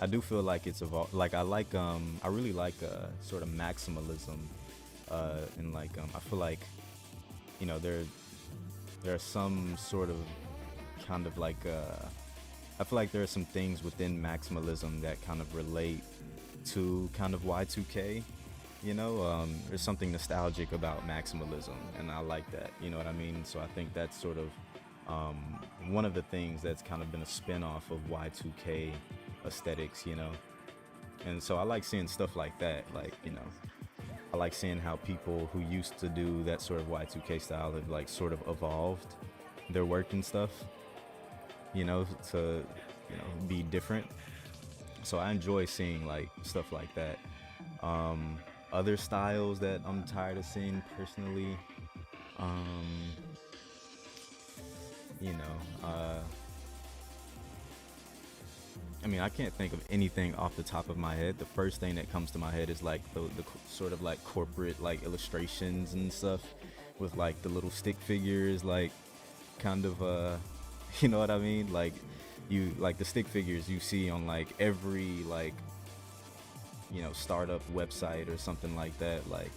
I do feel like it's evolved. Like I really like sort of maximalism, and like I feel like you know there are some sort of kind of like I feel like there are some things within maximalism that kind of relate to kind of Y2K. There's something nostalgic about maximalism, and I like that. You know what I mean? So I think that's sort of one of the things that's kind of been a spin off of Y2K aesthetics, And so I like seeing stuff like that. I like seeing how people who used to do that sort of Y2K style have like sort of evolved their work and stuff, to, be different. So I enjoy seeing like stuff like that. Um, Other styles that I'm tired of seeing personally, um, you know, I mean, I can't think of anything off the top of my head. The first thing that comes to my head is like the sort of like corporate like illustrations and stuff with like the little stick figures, like kind of you know what I mean? Like you like the stick figures you see on like every like startup website or something like that. Like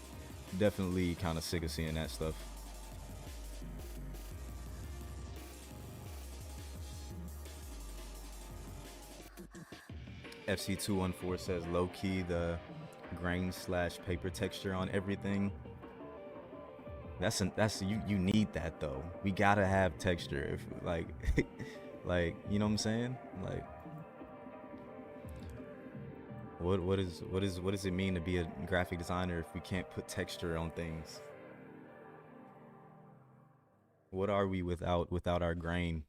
definitely kind of sick of seeing that stuff. FC214 says low key the grain slash paper texture on everything. That's you need that though. We gotta have texture if like like you know what I'm saying? Like what does it mean to be a graphic designer if we can't put texture on things? What are we without our grain?